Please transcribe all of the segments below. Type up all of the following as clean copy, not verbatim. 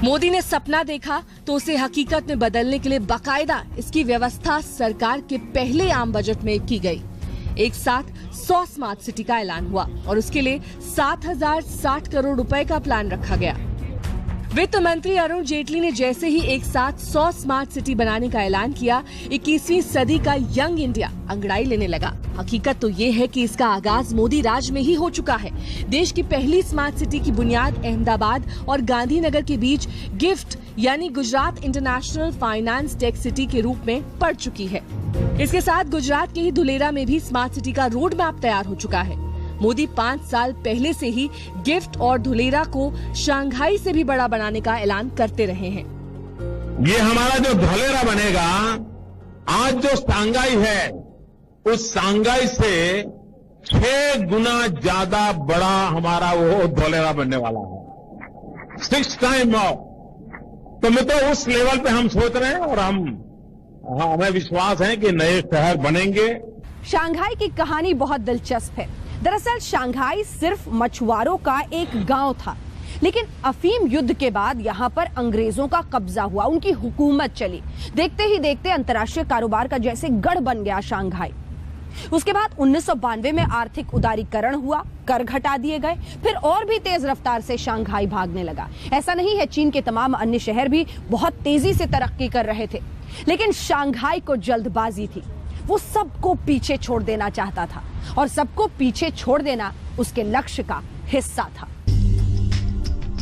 मोदी ने सपना देखा तो उसे हकीकत में बदलने के लिए बाकायदा इसकी व्यवस्था सरकार के पहले आम बजट में की गई। एक साथ 100 स्मार्ट सिटी का ऐलान हुआ और उसके लिए 7,060 करोड़ रुपए का प्लान रखा गया। वित्त मंत्री अरुण जेटली ने जैसे ही एक साथ 100 स्मार्ट सिटी बनाने का ऐलान किया, 21वीं सदी का यंग इंडिया अंगड़ाई लेने लगा। हकीकत तो ये है कि इसका आगाज मोदी राज में ही हो चुका है। देश की पहली स्मार्ट सिटी की बुनियाद अहमदाबाद और गांधीनगर के बीच गिफ्ट यानी Gujarat international finance tech city के रूप में पड़ चुकी है। इसके साथ गुजरात के ही धुलेरा में भी स्मार्ट सिटी का रोड मैप तैयार हो चुका है। मोदी 5 साल पहले से ही गिफ्ट और धुलेरा को शंघाई से भी बड़ा बनाने का ऐलान करते रहे हैं। ये हमारा जो धुलेरा बनेगा, आज जो शंघाई है, उस शंघाई से 6 गुना ज्यादा बड़ा हमारा वो धुलेरा बनने वाला है। 6 टाइम मोर। तो मतलब उस लेवल पे हम सोच रहे हैं और हमें विश्वास है कि नए शहर बनेंगे। शंघाई की कहानी बहुत दिलचस्प है। दरअसल शंघाई सिर्फ मछुआरों का एक गांव था, लेकिन अफीम युद्ध के बाद यहाँ पर अंग्रेजों का कब्जा हुआ, उनकी हुकूमत चली। देखते ही देखते अंतर्राष्ट्रीय कारोबार का जैसे गढ़ बन गया शंघाई। उसके बाद 1992 में आर्थिक उदारीकरण हुआ, कर घटा दिए गए, फिर और भी तेज रफ्तार से शंघाई भागने लगा। ऐसा नहीं है, चीन के तमाम अन्य शहर भी बहुत तेजी से तरक्की कर रहे थे, लेकिन शंघाई को जल्दबाजी थी। वो सबको पीछे छोड़ देना चाहता था और सबको पीछे छोड़ देना उसके लक्ष्य का हिस्सा था।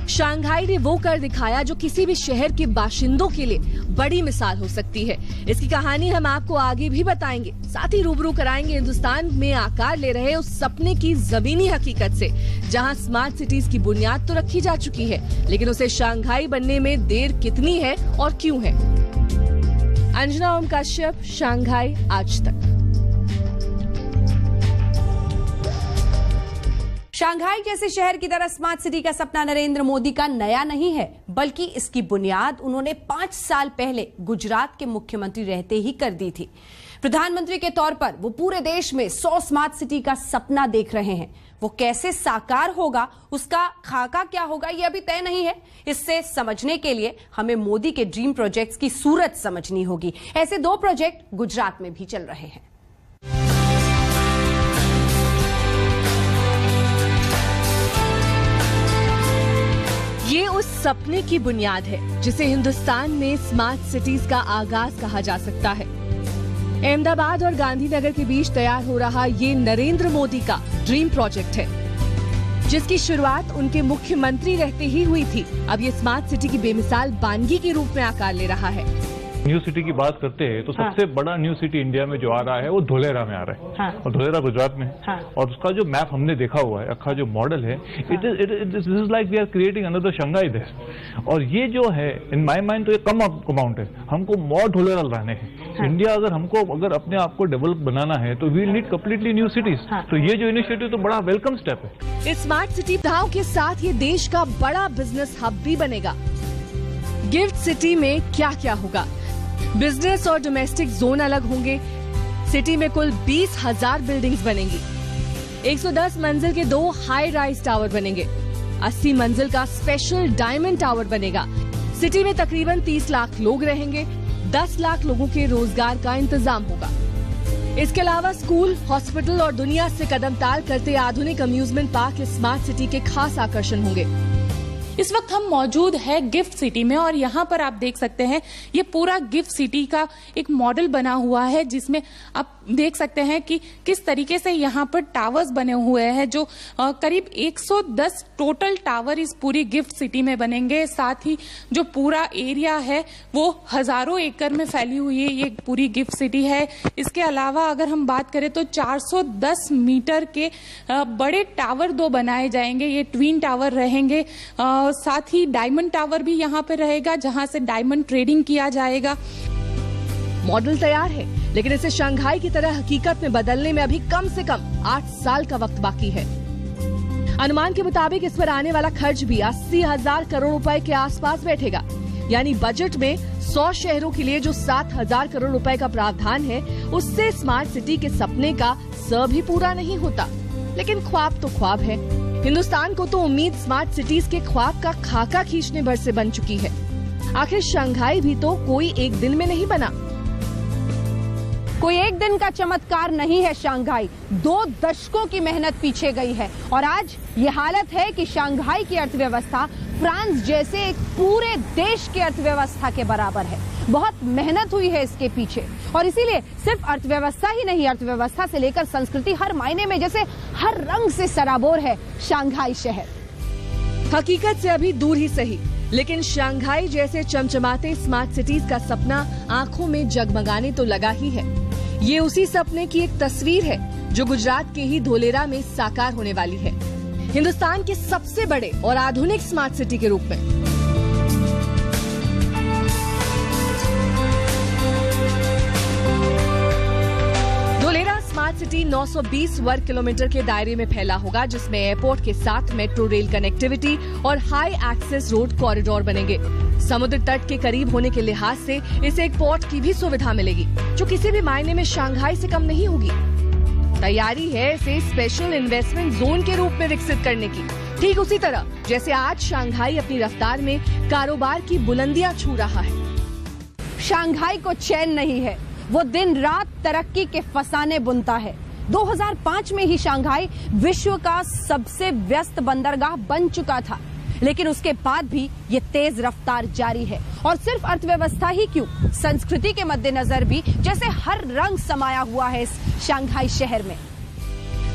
शंघाई ने वो कर दिखाया जो किसी भी शहर के बाशिंदों के लिए बड़ी मिसाल हो सकती है। इसकी कहानी हम आपको आगे भी बताएंगे, साथ ही रूबरू कराएंगे हिंदुस्तान में आकार ले रहे उस सपने की जमीनी हकीकत से, जहां स्मार्ट सिटीज की बुनियाद तो रखी जा चुकी है, लेकिन उसे शंघाई बनने में देर कितनी है और क्यों है। अंजना ओम कश्यप, शंघाई आज तक। शंघाई जैसे शहर की तरह स्मार्ट सिटी का सपना नरेंद्र मोदी का नया नहीं है, बल्कि इसकी बुनियाद उन्होंने 5 साल पहले गुजरात के मुख्यमंत्री रहते ही कर दी थी। प्रधानमंत्री के तौर पर वो पूरे देश में 100 स्मार्ट सिटी का सपना देख रहे हैं। वो कैसे साकार होगा, उसका खाका क्या होगा, ये अभी तय नहीं है। इससे समझने के लिए हमें मोदी के ड्रीम प्रोजेक्ट्स की सूरत समझनी होगी। ऐसे 2 प्रोजेक्ट गुजरात में भी चल रहे हैं। ये उस सपने की बुनियाद है जिसे हिंदुस्तान में स्मार्ट सिटीज का आगाज कहा जा सकता है। अहमदाबाद और गांधीनगर के बीच तैयार हो रहा ये नरेंद्र मोदी का ड्रीम प्रोजेक्ट है, जिसकी शुरुआत उनके मुख्यमंत्री रहते ही हुई थी। अब ये स्मार्ट सिटी की बेमिसाल बानगी के रूप में आकार ले रहा है। न्यू सिटी की बात करते हैं तो सबसे बड़ा न्यू सिटी इंडिया में जो आ रहा है वो धुलेरा में आ रहा है। और धुलेरा गुजरात में है। और उसका जो मैप हमने देखा हुआ है, अखा जो मॉडल है, this is like we are creating another Shanghai देश। और ये जो है इन माय माइंड तो ये कम अमाउंट है, हमको मोर धुलेरा लाने हैं। इंडिया अगर अपने आप को डेवलप बनाना है तो we need completely new cities. तो ये जो इनिशिएटिव तो बड़ा वेलकम स्टेप है। इस स्मार्ट सिटी सुविधाओं के साथ ये देश का बड़ा बिजनेस हब भी बनेगा। गिफ्ट सिटी में क्या क्या होगा? बिजनेस और डोमेस्टिक जोन अलग होंगे। सिटी में कुल 20,000 बिल्डिंग्स बनेंगी। 110 मंजिल के 2 हाई राइज टावर बनेंगे। 80 मंजिल का स्पेशल डायमंड टावर बनेगा। सिटी में तकरीबन 30 लाख लोग रहेंगे। 10 लाख लोगों के रोजगार का इंतजाम होगा। इसके अलावा स्कूल, हॉस्पिटल और दुनिया से कदम ताल करते आधुनिक अम्यूजमेंट पार्क इस स्मार्ट सिटी के खास आकर्षण होंगे। इस वक्त हम मौजूद है गिफ्ट सिटी में और यहाँ पर आप देख सकते हैं ये पूरा गिफ्ट सिटी का एक मॉडल बना हुआ है, जिसमें आप देख सकते हैं कि किस तरीके से यहाँ पर टावर्स बने हुए हैं, जो करीब 110 टोटल टावर इस पूरी गिफ्ट सिटी में बनेंगे। साथ ही जो पूरा एरिया है वो हजारों एकड़ में फैली हुई है, ये पूरी गिफ्ट सिटी है। इसके अलावा अगर हम बात करें तो 410 मीटर के बड़े टावर 2 बनाए जाएंगे, ये ट्विन टावर रहेंगे। साथ ही डायमंड टावर भी यहाँ पे रहेगा, जहां से डायमंड ट्रेडिंग किया जाएगा। मॉडल तैयार है, लेकिन इसे शंघाई की तरह हकीकत में बदलने में अभी कम से कम 8 साल का वक्त बाकी है। अनुमान के मुताबिक इस पर आने वाला खर्च भी 80,000 करोड़ रुपए के आसपास बैठेगा। यानी बजट में 100 शहरों के लिए जो 7,000 करोड़ रुपए का प्रावधान है, उससे स्मार्ट सिटी के सपने का स भी पूरा नहीं होता। लेकिन ख्वाब तो ख्वाब है। हिंदुस्तान को तो उम्मीद स्मार्ट सिटीज के ख्वाब का खाका खींचने भर से बन चुकी है। आखिर शंघाई भी तो कोई एक दिन में नहीं बना। कोई एक दिन का चमत्कार नहीं है शंघाई, 2 दशकों की मेहनत पीछे गई है और आज ये हालत है कि शंघाई की अर्थव्यवस्था फ्रांस जैसे एक पूरे देश की अर्थव्यवस्था के बराबर है। बहुत मेहनत हुई है इसके पीछे और इसीलिए सिर्फ अर्थव्यवस्था ही नहीं, अर्थव्यवस्था से लेकर संस्कृति हर मायने में जैसे हर रंग से सराबोर है शंघाई शहर। हकीकत से अभी दूर ही सही, लेकिन शंघाई जैसे चमचमाते स्मार्ट सिटीज का सपना आंखों में जगमगाने तो लगा ही है। ये उसी सपने की एक तस्वीर है जो गुजरात के ही धोलेरा में साकार होने वाली है, हिंदुस्तान के सबसे बड़े और आधुनिक स्मार्ट सिटी के रूप में। धोलेरा स्मार्ट सिटी 920 वर्ग किलोमीटर के दायरे में फैला होगा, जिसमें एयरपोर्ट के साथ मेट्रो रेल कनेक्टिविटी और हाई एक्सेस रोड कॉरिडोर बनेंगे। समुद्र तट के करीब होने के लिहाज से इसे एक पोर्ट की भी सुविधा मिलेगी, जो किसी भी मायने में शंघाई से कम नहीं होगी। तैयारी है इसे स्पेशल इन्वेस्टमेंट जोन के रूप में विकसित करने की, ठीक उसी तरह जैसे आज शंघाई अपनी रफ्तार में कारोबार की बुलंदियां छू रहा है। शंघाई को चैन नहीं है, वो दिन रात तरक्की के फसाने बुनता है। 2005 में ही शंघाई विश्व का सबसे व्यस्त बंदरगाह बन चुका था, लेकिन उसके बाद भी ये तेज रफ्तार जारी है। और सिर्फ अर्थव्यवस्था ही क्यों, संस्कृति के मद्देनजर भी जैसे हर रंग समाया हुआ है इस शंघाई शहर में।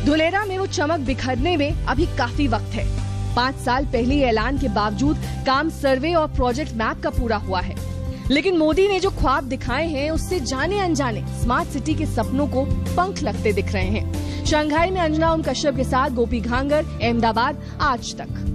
धोलेरा में वो चमक बिखरने में अभी काफी वक्त है। 5 साल पहले ऐलान के बावजूद काम सर्वे और प्रोजेक्ट मैप का पूरा हुआ है, लेकिन मोदी ने जो ख्वाब दिखाए हैं उससे जाने अनजाने स्मार्ट सिटी के सपनों को पंख लगते दिख रहे हैं। शंघाई में अंजना ओम कश्यप के साथ गोपी घांगर, अहमदाबाद, आज तक।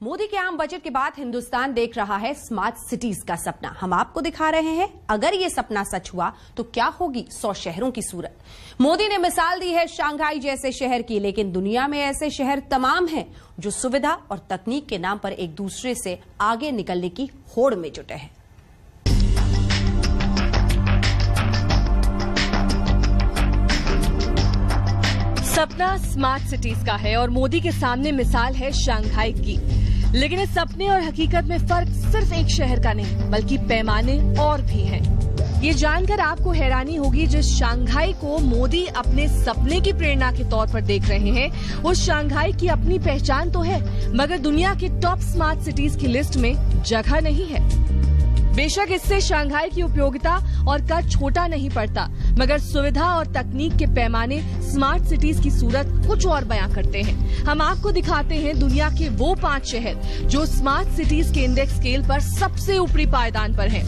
मोदी के आम बजट के बाद हिंदुस्तान देख रहा है स्मार्ट सिटीज का सपना। हम आपको दिखा रहे हैं अगर ये सपना सच हुआ तो क्या होगी 100 शहरों की सूरत। मोदी ने मिसाल दी है शंघाई जैसे शहर की, लेकिन दुनिया में ऐसे शहर तमाम हैं जो सुविधा और तकनीक के नाम पर एक दूसरे से आगे निकलने की होड़ में जुटे हैं। सपना स्मार्ट सिटीज का है और मोदी के सामने मिसाल है शंघाई की, लेकिन इस सपने और हकीकत में फर्क सिर्फ एक शहर का नहीं बल्कि पैमाने और भी हैं। ये जानकर आपको हैरानी होगी, जिस शंघाई को मोदी अपने सपने की प्रेरणा के तौर पर देख रहे हैं, उस शंघाई की अपनी पहचान तो है, मगर दुनिया के टॉप स्मार्ट सिटीज की लिस्ट में जगह नहीं है। बेशक इससे शंघाई की उपयोगिता और कद छोटा नहीं पड़ता, मगर सुविधा और तकनीक के पैमाने स्मार्ट सिटीज की सूरत कुछ और बयां करते हैं। हम आपको दिखाते हैं दुनिया के वो 5 शहर जो स्मार्ट सिटीज के इंडेक्स स्केल पर सबसे ऊपरी पायदान पर हैं।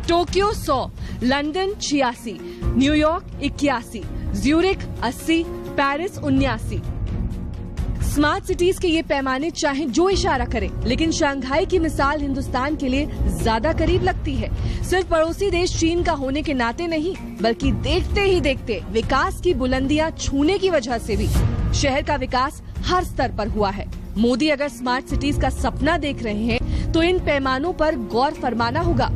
Tokyo 100, London 86, New York 81, Zurich 80, Paris 79। Smart cities के ये पैमाने चाहे जो इशारा करें, लेकिन शंघाई की मिसाल हिंदुस्तान के लिए ज्यादा करीब लगती है। सिर्फ पड़ोसी देश चीन का होने के नाते नहीं, बल्कि देखते ही देखते विकास की बुलंदियां छूने की वजह से भी शहर का विकास हर स्तर पर हुआ है। मोदी अगर स्मार्ट सिटीज का सपना देख रहे हैं तो इन पैमानों पर गौर फरमाना होगा।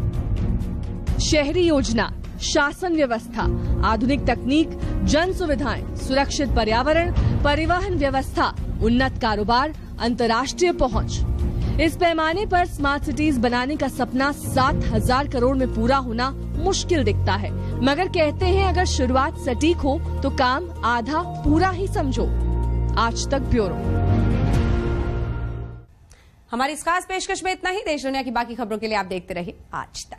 शहरी योजना, शासन व्यवस्था, आधुनिक तकनीक, जन सुविधाएं, सुरक्षित पर्यावरण, परिवहन व्यवस्था, उन्नत कारोबार, अंतर्राष्ट्रीय पहुंच। इस पैमाने पर स्मार्ट सिटीज बनाने का सपना 7,000 करोड़ में पूरा होना मुश्किल दिखता है, मगर कहते हैं अगर शुरुआत सटीक हो तो काम आधा पूरा ही समझो। आज तक ब्यूरो। हमारी इस खास पेशकश में इतना ही। देश दुनिया की बाकी खबरों के लिए आप देखते रहिए आज तक।